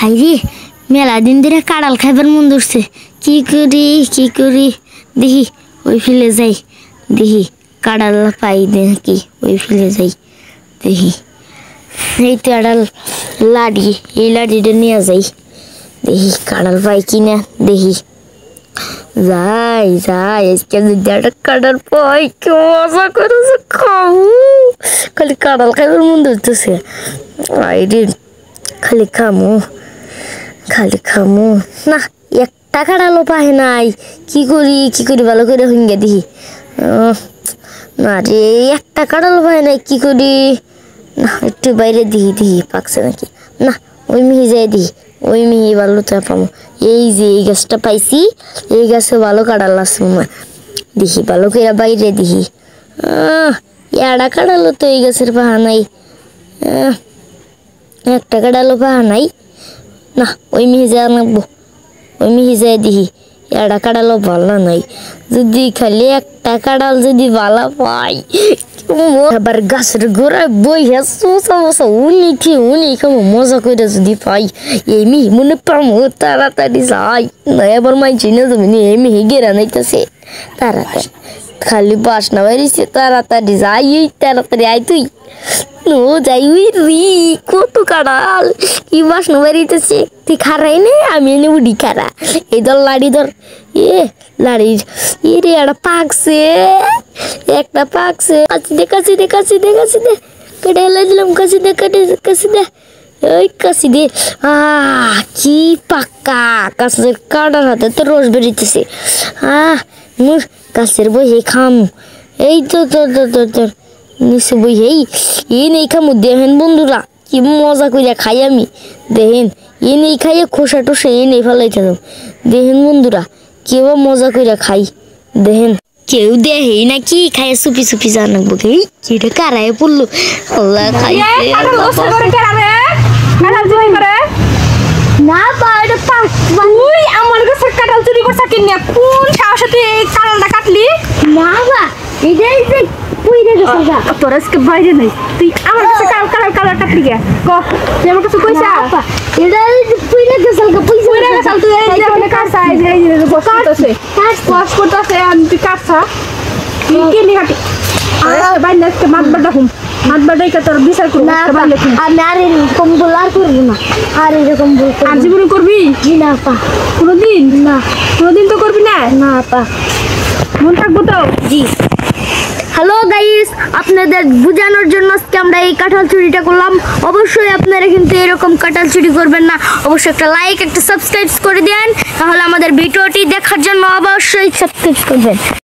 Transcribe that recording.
হাইরে মেলা দিন ধরে কাঁড়াল খাইবার মন ধরছে। কি করি দেখি ওই ফিলে যাই, দেখি কাঁড়াল পাই নাকি ওই ফিলে যাই দেখি। এই তো আড়াল লাড়ি, এই লাড়িটা নিয়ে যাই দেখি কাঁড়াল পাই কিনা দেখি। যাই আজকে যদি একটা কাঁড়াল পাই কি মজা করেছে খাবো। খালি কাঁড়াল খাইবার মন ধরতেছে। আইরে খালি খামু না, একটা কাঁড়ালও পায় নাই। কি করি ভালো করে হুঙ্গে দেখি। না রে একটা কাঁড়ালও পায় নাই, কি করি। না একটু বাইরে দেখি পাকছে নাকি। না ওই মিহি যাই দেখি, ওই মিহি ভালো তো পাবো। এই যে এই গাছটা পাইছি, এই গাছে ভালো কাঁড়াল আছে মনে, দেখি ভালো করে বাইরে দেখি। এড়া কাঁড়ালও তো এই গাছের পাহা নাই, একটা কাঁড়ালও পাহা নাই। না ওই মিহি যা নাকবো, ওই মিহি যায় দেখি এড়া কাঁড়ালও ভালো নাই। যদি খালি একটা কাঁড়াল যদি ভালো পাই, আবার গাছের গোড়ায় বই বসা উনি খাবো মজা করে যদি পাই। এই মিহি মনে পাবো তাড়াতাড়ি যাই, না এবার মাই চিনে যাবি নি। এই মিহি গেরা নাইতেছে তাড়াতাড়ি, খালি বাসনা বাড়িছে তাড়াতাড়ি যাই। এই তাড়াতাড়ি আয় তুই। নো যাই উই রি কত কাঁড়াল, কি বাসনা বাড়িতেছে। তুই খারাই নে, আমি এনে উডি খারা। এই ধর লাড়ি ধর, লাড়ির রে একটা পাকছে, একটা পাকছে। কাছি দে কেটে হেলাই দিলাম। কাছি দে ওই কাছি দে। কি পাক্কা কাছের কাঁড়ার হাতে তো রস বেরিতেছে। মুর গাছের বই হে খাম। এই তো তোর নিচে বই এই নেই খামু। দেখেন বন্ধুরা কি মজা কইরা খাই আমি। দেখেন এ নেই খাইয়ে খোসা টোসা এ নেই ফেলাইতে দাও। দেখেন বন্ধুরা কেউ মজা কইরা খাই। দেখেন কেউ দেহে নাকি খাইয়ে চুপি জানাবো। কিটা কারায় পড়লো আল্লাহ খাইছে। না বাড়ি তুই আমার কাছে কাঁঠাল চুরি করছ কিনা? কোন সাহসে তুই এই কাঁঠালটা কাটলি? না বা এটাই যে পুইরে গেছে যা। তোর আজকে বাইরে নাই, তুই আমার কাছে কাঁঠাল কাটলি কে? তুই আমার কাছে কইছা এটা পুইরে গেছে পুইরে গেছে। তুই এই যে অনেক কাটছ, এই যে বস করতেছে আমি কাটছা কি নি কাটি। আরে ভাই নেক্সট মাত বাড়াই কে তোর বিচার করব। আমি আর এরকম বল আর করব না, আর এরকম বল আর জীবন করবি না আপা? কোনদিন তো করবি না? না আপা, মন থাকবো তো। জি হ্যালো গাইস, আপনাদের বোঝানোর জন্য আজকে আমরা এই কাঁঠাল চুরিটা করলাম। অবশ্যই আপনারা কিন্তু এরকম কাঁঠাল চুরি করবেন না। অবশ্যই একটা লাইক একটা সাবস্ক্রাইব করে দেন, তাহলে আমাদের ভিডিওটি দেখার জন্য অবশ্যই সাবস্ক্রাইব করবেন।